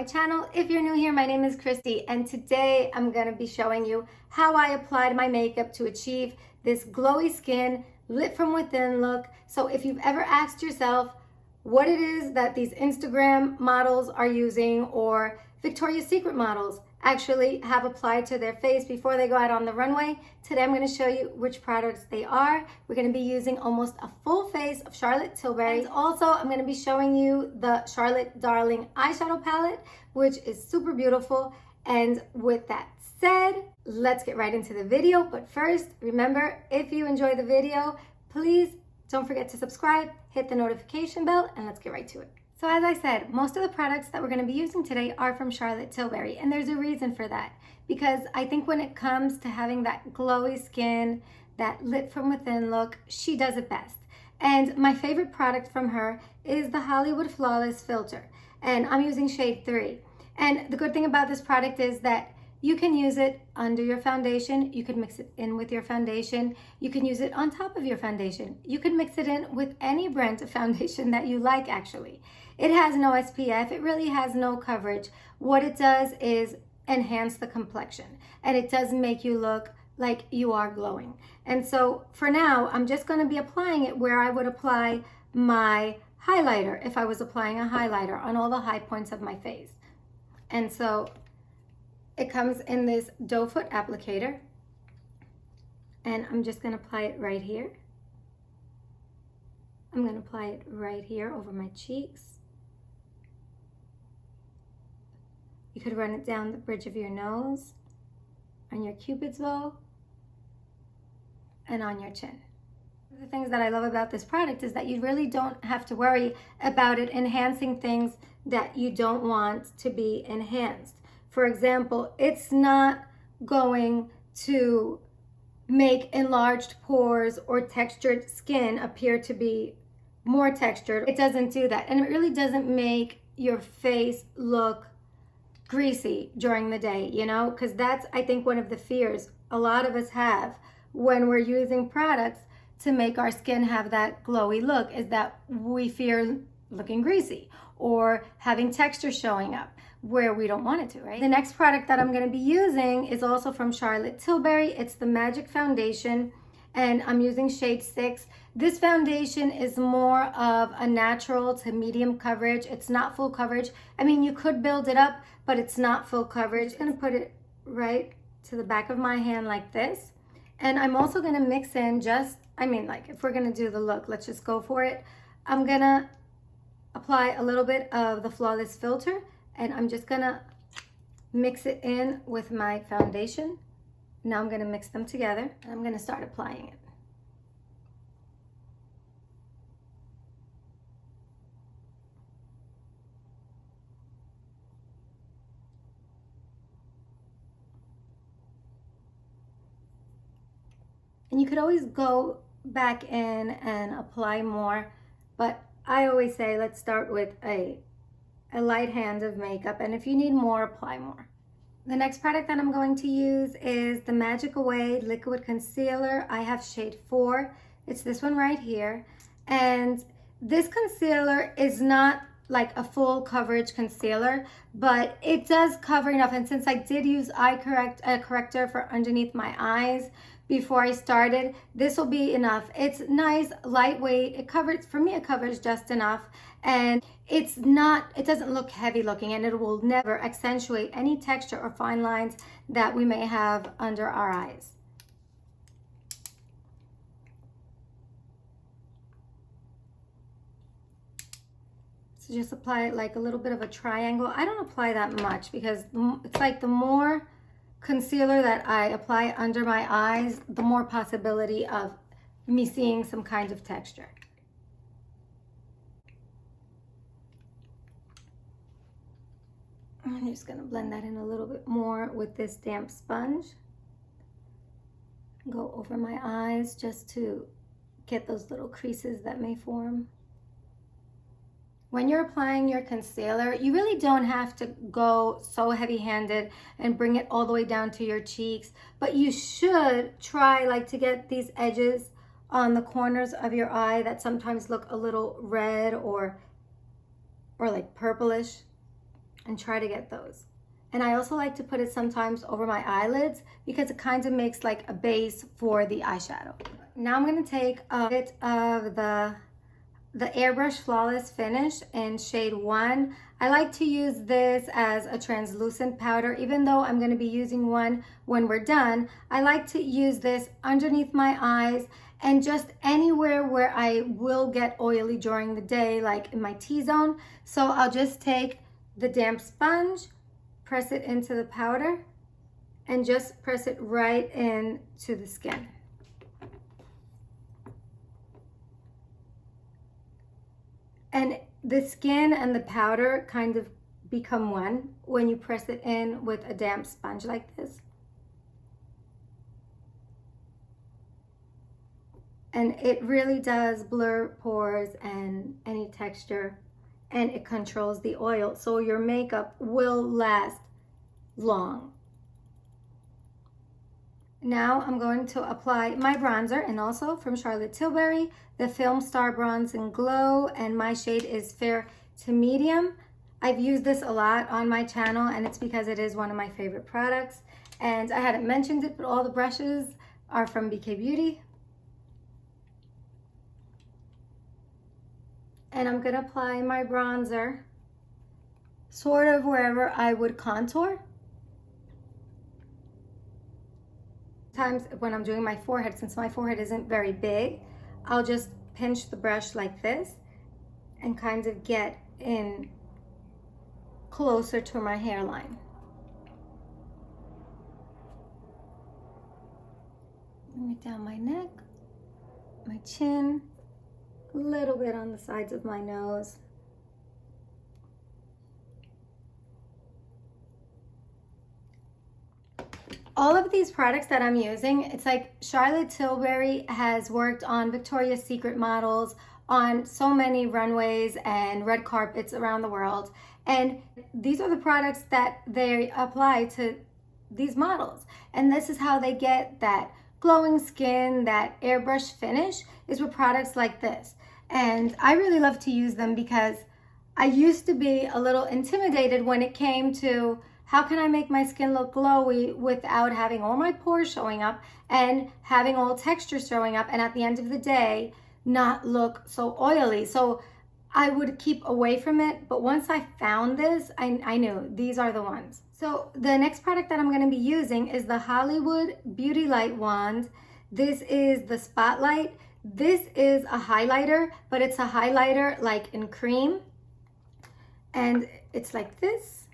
channel. If you're new here, my name is Christy, and today I'm going to be showing you how I applied my makeup to achieve this glowy skin, lit from within look. So if you've ever asked yourself what it is that these Instagram models are using or Victoria's Secret models actually have applied to their face before they go out on the runway, today I'm going to show you which products they are. We're going to be using almost a full face of Charlotte Tilbury. And also, I'm going to be showing you the Charlotte Darling eyeshadow palette, which is super beautiful. And with that said, let's get right into the video. But first, remember, if you enjoy the video, please don't forget to subscribe, hit the notification bell, and let's get right to it. So as I said, most of the products that we're going to be using today are from Charlotte Tilbury, and there's a reason for that, because I think when it comes to having that glowy skin, that lit from within look, she does it best. And my favorite product from her is the Hollywood Flawless Filter, and I'm using shade 3. And the good thing about this product is that you can use it under your foundation, you can mix it in with your foundation, you can use it on top of your foundation, you can mix it in with any brand of foundation that you like actually. It has no SPF, it really has no coverage. What it does is enhance the complexion, and it does make you look like you are glowing. And so for now, I'm just going to be applying it where I would apply my highlighter if I was applying a highlighter on all the high points of my face. And so it comes in this doe foot applicator, and I'm just going to apply it right here. I'm going to apply it right here over my cheeks. You could run it down the bridge of your nose, on your cupid's bow, and on your chin. One of the things that I love about this product is that you really don't have to worry about it enhancing things that you don't want to be enhanced. For example, it's not going to make enlarged pores or textured skin appear to be more textured. It doesn't do that. And it really doesn't make your face look greasy during the day, you know, because that's, I think, one of the fears a lot of us have when we're using products to make our skin have that glowy look, is that we fear looking greasy or having texture showing up where we don't want it to, right? The next product that I'm going to be using is also from Charlotte Tilbury. It's the Magic Foundation, and I'm using shade 6. This foundation is more of a natural to medium coverage. It's not full coverage. I mean, you could build it up, but it's not full coverage. I'm going to put it right to the back of my hand like this. And I'm also going to mix in just, I mean, like if we're going to do the look, let's just go for it. I'm going to apply a little bit of the Flawless Filter, and I'm just going to mix it in with my foundation. Now I'm going to mix them together, and I'm going to start applying it. And you could always go back in and apply more, but I always say let's start with a light hand of makeup, and if you need more, apply more. The next product that I'm going to use is the Magic Away Liquid Concealer. I have shade 4. It's this one right here. And this concealer is not like a full coverage concealer, but it does cover enough. And since I did use corrector for underneath my eyes before I started, this will be enough. It's nice, lightweight. It covers, for me, it covers just enough. And it's not, it doesn't look heavy looking, and it will never accentuate any texture or fine lines that we may have under our eyes. So just apply it like a little bit of a triangle. I don't apply that much because it's like the more concealer that I apply under my eyes, the more possibility of me seeing some kind of texture. I'm just going to blend that in a little bit more with this damp sponge. Go over my eyes just to get those little creases that may form. When you're applying your concealer, you really don't have to go so heavy-handed and bring it all the way down to your cheeks, but you should try like to get these edges on the corners of your eye that sometimes look a little red or like purplish. and try to get those. And I also like to put it sometimes over my eyelids because it kind of makes like a base for the eyeshadow. Now I'm going to take a bit of the Airbrush Flawless Finish in shade 1. I like to use this as a translucent powder, even though I'm going to be using one when we're done. I like to use this underneath my eyes and just anywhere where I will get oily during the day, like in my T-zone. So I'll just take the damp sponge, press it into the powder, and just press it right into the skin. And the skin and the powder kind of become one when you press it in with a damp sponge like this. And it really does blur pores and any texture, and it controls the oil, so your makeup will last long. Now I'm going to apply my bronzer, and also from Charlotte Tilbury, the Filmstar Bronze and Glow, and my shade is Fair to Medium. I've used this a lot on my channel, and it's because it is one of my favorite products. And I hadn't mentioned it, but all the brushes are from BK Beauty. And I'm gonna apply my bronzer sort of wherever I would contour. Sometimes when I'm doing my forehead, since my forehead isn't very big, I'll just pinch the brush like this and kind of get in closer to my hairline. Bring it down my neck, my chin, a little bit on the sides of my nose. All of these products that I'm using, it's like Charlotte Tilbury has worked on Victoria's Secret models on so many runways and red carpets around the world. And these are the products that they apply to these models. And this is how they get that glowing skin, that airbrush finish, is with products like this. And I really love to use them because I used to be a little intimidated when it came to how can I make my skin look glowy without having all my pores showing up and having all textures showing up, and at the end of the day, not look so oily. So I would keep away from it, but once I found this, I knew these are the ones. So the next product that I'm gonna be using is the Hollywood Beauty Lightwand. This is the Spotlight. This is a highlighter, but it's a highlighter like in cream. And it's like this.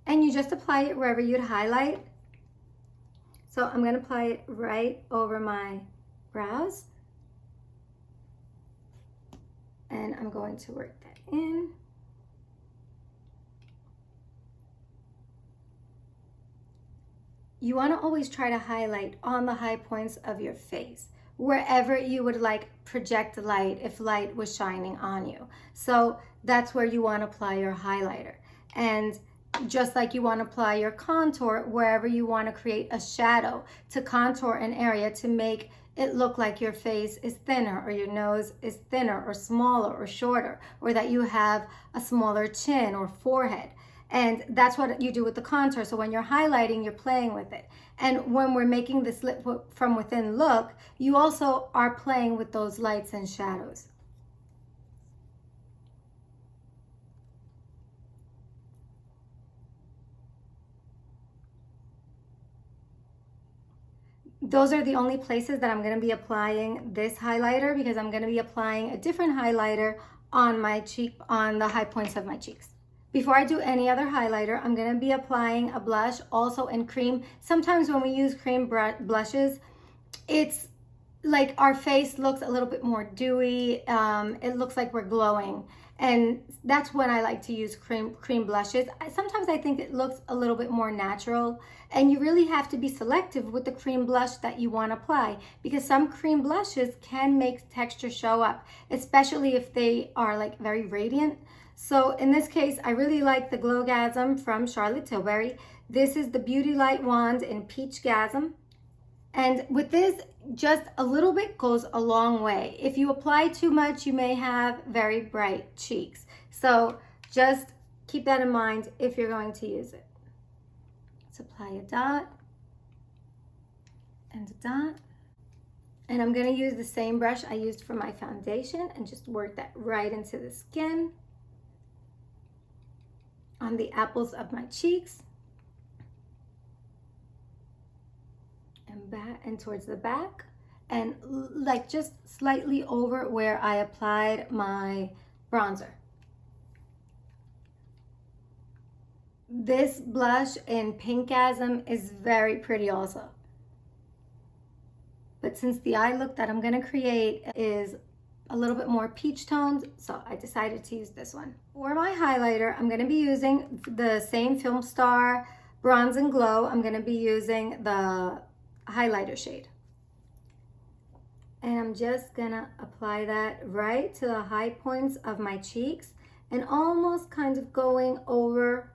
And you just apply it wherever you'd highlight. So I'm going to apply it right over my brows. And I'm going to work that in. You want to always try to highlight on the high points of your face, wherever you would like project light if light was shining on you. So that's where you want to apply your highlighter. And just like you want to apply your contour wherever you want to create a shadow to contour an area to make it look like your face is thinner, or your nose is thinner or smaller or shorter, or that you have a smaller chin or forehead. And that's what you do with the contour. So when you're highlighting, you're playing with it. And when we're making this lit from within look, you also are playing with those lights and shadows. Those are the only places that I'm going to be applying this highlighter, because I'm going to be applying a different highlighter on my cheek, on the high points of my cheeks. Before I do any other highlighter, I'm going to be applying a blush also in cream. Sometimes when we use cream blushes, it's like our face looks a little bit more dewy. It looks like we're glowing. And that's when I like to use cream blushes. Sometimes I think it looks a little bit more natural, and you really have to be selective with the cream blush that you want to apply, because some cream blushes can make texture show up, especially if they are like very radiant. So in this case, I really like the Peachgasm from Charlotte Tilbury. This is the Beauty Light Wand in Peachgasm. And with this, just a little bit goes a long way. If you apply too much, you may have very bright cheeks. So just keep that in mind if you're going to use it. Let's apply a dot and a dot. And I'm going to use the same brush I used for my foundation and just work that right into the skin, on the apples of my cheeks, and back and towards the back, and like just slightly over where I applied my bronzer. This blush in Peachgasm is very pretty also. But since the eye look that I'm gonna create is a little bit more peach toned, so I decided to use this one. For my highlighter, I'm gonna be using the same Filmstar Bronze and Glow. I'm gonna be using the highlighter shade. And I'm just gonna apply that right to the high points of my cheeks and almost kind of going over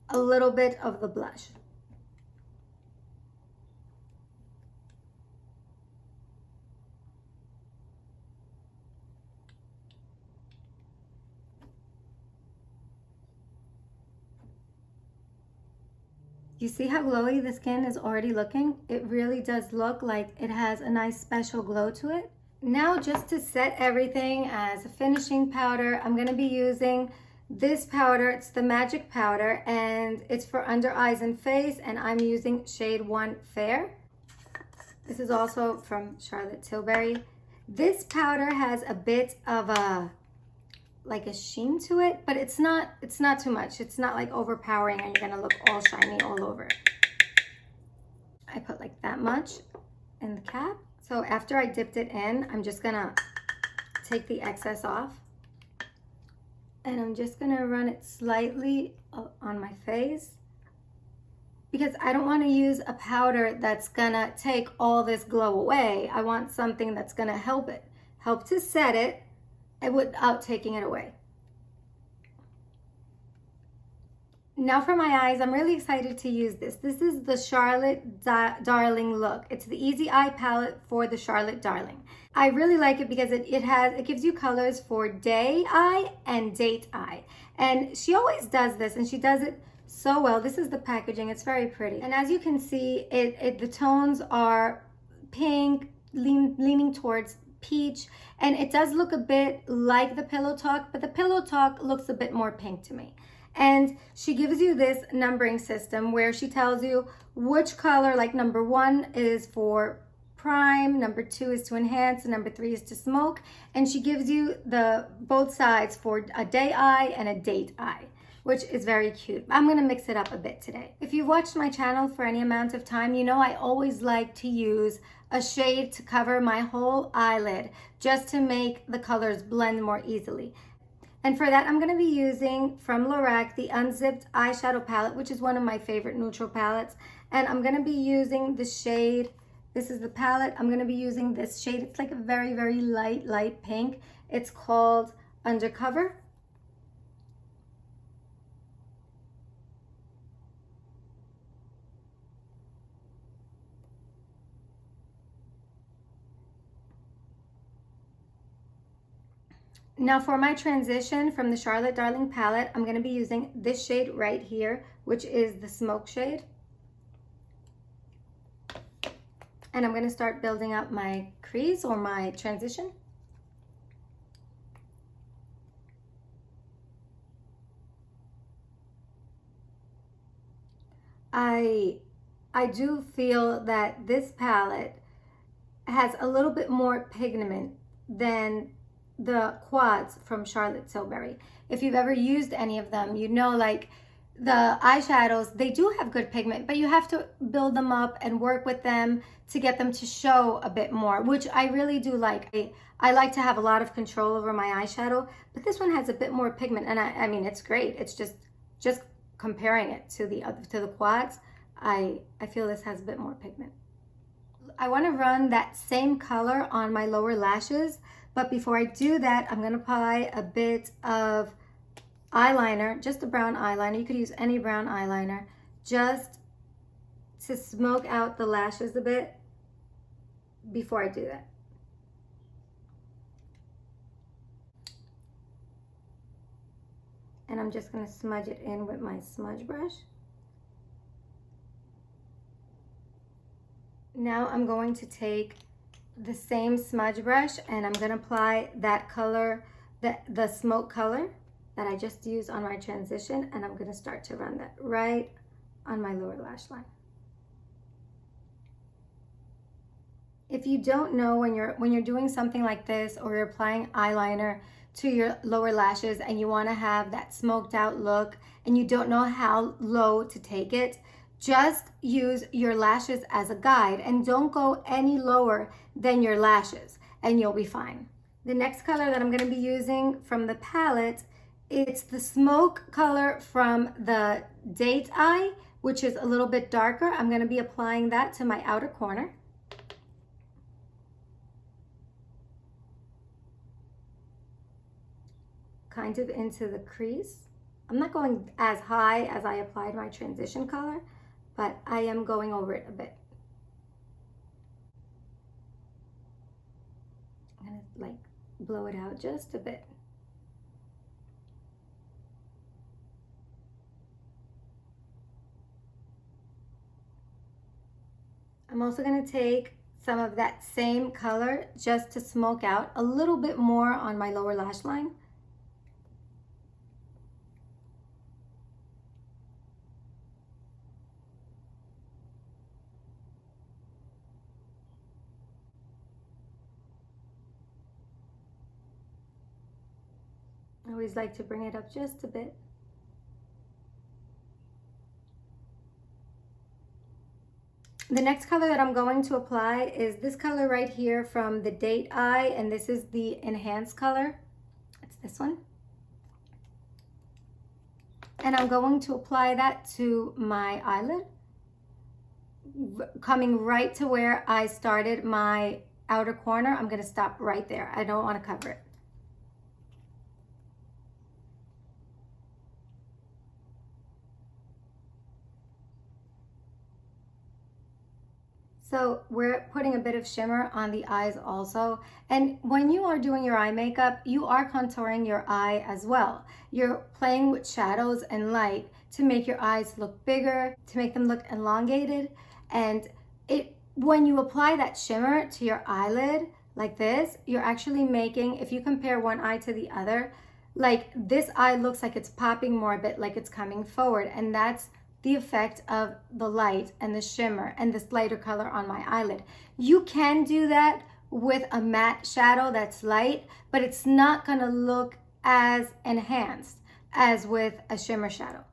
a little bit of the blush. You see how glowy the skin is already looking? It really does look like it has a nice special glow to it. Now, just to set everything as a finishing powder, I'm gonna be using this powder. It's the Magic Powder, and it's for under eyes and face, and I'm using shade 1 Fair. This is also from Charlotte Tilbury. This powder has a bit of a sheen to it, but it's not too much. It's not like overpowering and you're gonna look all shiny all over it. I put like that much in the cap. So after I dipped it in, I'm just gonna take the excess off, and I'm just gonna run it slightly on my face, because I don't want to use a powder that's gonna take all this glow away. I want something that's gonna help to set it without taking it away. Now for my eyes, I'm really excited to use this. This is the Charlotte Darling look. It's the Easy Eye palette for the Charlotte Darling. I really like it because it gives you colors for day eye and date eye. And she always does this, and she does it so well. This is the packaging. It's very pretty. And as you can see, the tones are pink, leaning towards peach, and it does look a bit like the Pillow Talk, but the Pillow Talk looks a bit more pink to me. And she gives you this numbering system where she tells you which color, like number 1 is for prime, number 2 is to enhance, and number 3 is to smoke. And she gives you both sides for a day eye and a date eye, which is very cute. I'm gonna mix it up a bit today. If you've watched my channel for any amount of time, you know I always like to use a shade to cover my whole eyelid just to make the colors blend more easily. And for that, I'm gonna be using from Lorac the Unzipped Eyeshadow Palette, which is one of my favorite neutral palettes. And I'm gonna be using the shade, this is the palette, I'm gonna be using this shade. It's like a very, very light pink. It's called Undercover. Now for my transition from the Charlotte Darling palette, I'm going to be using this shade right here, which is the Smoke shade. And I'm going to start building up my crease or my transition. I do feel that this palette has a little bit more pigment than the quads from Charlotte Tilbury. If you've ever used any of them, you know, like the eyeshadows, they do have good pigment, but you have to build them up and work with them to get them to show a bit more, which I really do like. I like to have a lot of control over my eyeshadow, but this one has a bit more pigment, and I mean, it's great. It's just comparing it to the quads, I feel this has a bit more pigment. I want to run that same color on my lower lashes, but before I do that, I'm going to apply a bit of eyeliner, just a brown eyeliner. You could use any brown eyeliner, just to smoke out the lashes a bit before I do that. and I'm just going to smudge it in with my smudge brush. Now I'm going to take the same smudge brush and I'm going to apply that color, the smoke color that I just used on my transition, and I'm going to start to run that right on my lower lash line. If you don't know, when you're doing something like this, or you're applying eyeliner to your lower lashes and you want to have that smoked out look and you don't know how low to take it, just use your lashes as a guide and don't go any lower than your lashes and you'll be fine. The next color that I'm going to be using from the palette, it's the smoke color from the Date Eye, which is a little bit darker. I'm going to be applying that to my outer corner. Kind of into the crease. I'm not going as high as I applied my transition color, but I am going over it a bit. I'm gonna like blow it out just a bit. I'm also gonna take some of that same color just to smoke out a little bit more on my lower lash line. I always like to bring it up just a bit. The next color that I'm going to apply is this color right here from the Date Eye, and this is the enhanced color. It's this one. And I'm going to apply that to my eyelid, coming right to where I started my outer corner. I'm going to stop right there. I don't want to cover it. So we're putting a bit of shimmer on the eyes also. And when you are doing your eye makeup, you are contouring your eye as well. You're playing with shadows and light to make your eyes look bigger, to make them look elongated. And when you apply that shimmer to your eyelid like this, you're actually making, if you compare one eye to the other, like this eye looks like it's popping more a bit, like it's coming forward. And that's the effect of the light and the shimmer and this lighter color on my eyelid. You can do that with a matte shadow that's light, but it's not gonna look as enhanced as with a shimmer shadow.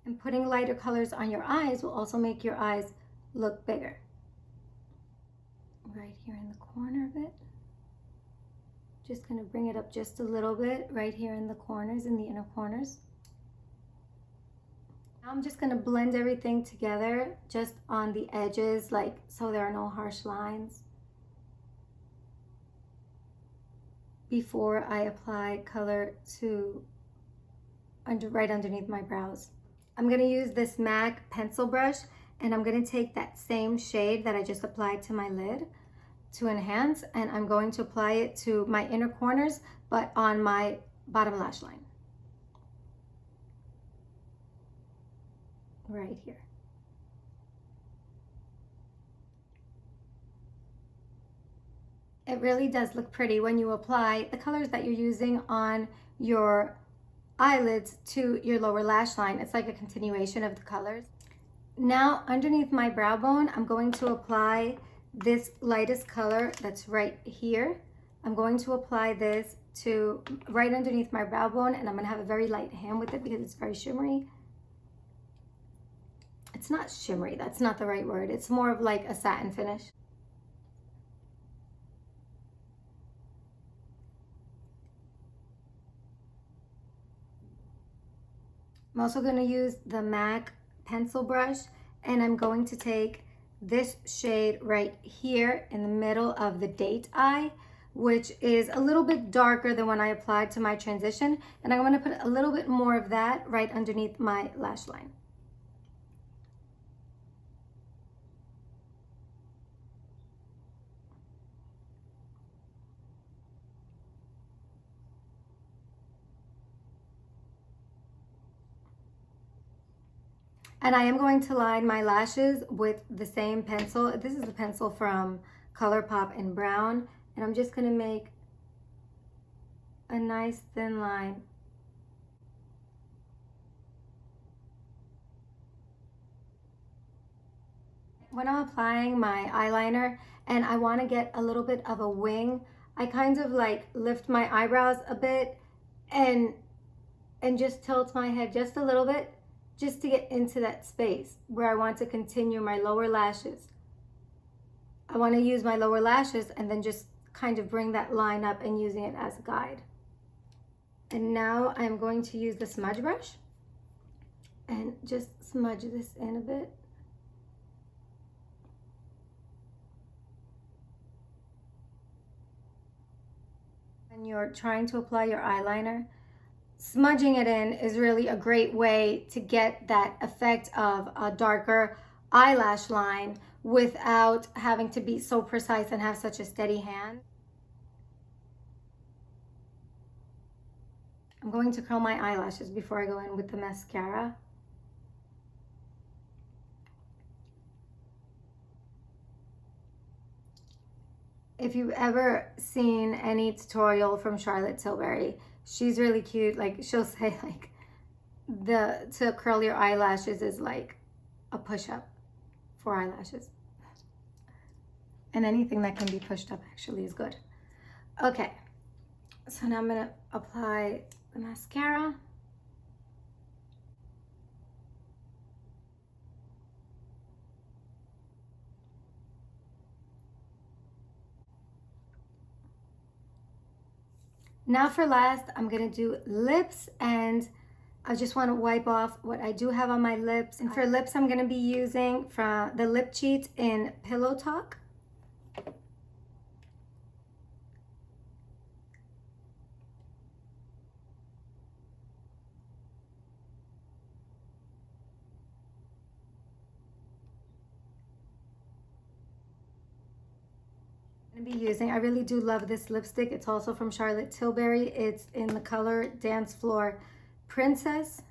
And putting lighter colors on your eyes will also make your eyes look bigger. Right here in the corner of it. Just gonna bring it up just a little bit right here in the corners, in the inner corners. Now I'm just gonna blend everything together just on the edges, like so there are no harsh lines, before I apply color to right underneath my brows. I'm gonna use this MAC pencil brush, and I'm gonna take that same shade that I just applied to my lid to enhance, and I'm going to apply it to my inner corners, but on my bottom lash line. Right here. It really does look pretty when you apply the colors that you're using on your eyelids to your lower lash line. It's like a continuation of the colors. Now underneath my brow bone, I'm going to apply this lightest color that's right here. I'm going to apply this to right underneath my brow bone, and I'm going to have a very light hand with it because it's very shimmery. It's not shimmery, that's not the right word. It's more of like a satin finish. I'm also going to use the MAC pencil brush, and I'm going to take this shade right here in the middle of the Date Eye, which is a little bit darker than when I applied to my transition, and I'm going to put a little bit more of that right underneath my lash line. And I am going to line my lashes with the same pencil. This is a pencil from ColourPop in brown. And I'm just going to make a nice thin line. When I'm applying my eyeliner and I want to get a little bit of a wing, I kind of like lift my eyebrows a bit and just tilt my head just a little bit, just to get into that space where I want to continue my lower lashes. I want to use my lower lashes and then just kind of bring that line up and using it as a guide. And now I'm going to use the smudge brush and just smudge this in a bit. When you're trying to apply your eyeliner, smudging it in is really a great way to get that effect of a darker eyelash line without having to be so precise and have such a steady hand. I'm going to curl my eyelashes before I go in with the mascara. If you've ever seen any tutorial from Charlotte Tilbury, she's really cute. Like, she'll say like to curl your eyelashes is like a push-up for eyelashes. And anything that can be pushed up actually is good. Okay, so now I'm gonna apply the mascara. Now for last, I'm gonna do lips, and I just wanna wipe off what I do have on my lips. And for lips, I'm gonna be using from the Lip Cheat in Pillow Talk. Be using. I really do love this lipstick. It's also from Charlotte Tilbury. It's in the color Dancefloor Princess.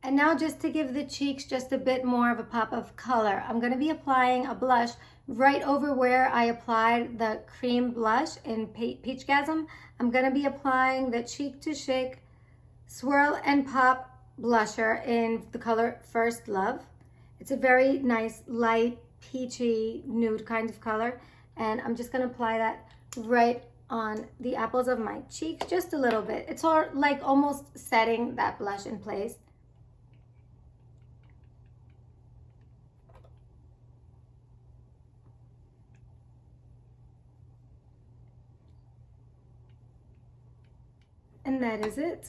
And now, just to give the cheeks just a bit more of a pop of color, I'm going to be applying a blush right over where I applied the cream blush in Peachgasm. I'm going to be applying the Cheek to Shake Swirl and Pop blusher in the color First Love. It's a very nice, light, peachy, nude kind of color. And I'm just going to apply that right on the apples of my cheeks, just a little bit. It's all like almost setting that blush in place. And that is it.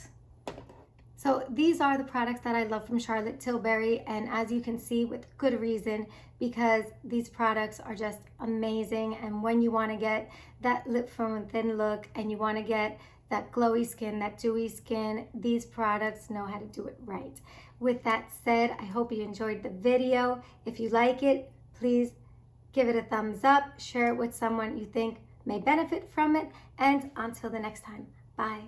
So these are the products that I love from Charlotte Tilbury, and as you can see, with good reason, because these products are just amazing. And when you want to get that lip from within look and you want to get that glowy skin, that dewy skin, these products know how to do it right. With that said, I hope you enjoyed the video. If you like it, please give it a thumbs up, share it with someone you think may benefit from it, and until the next time, bye.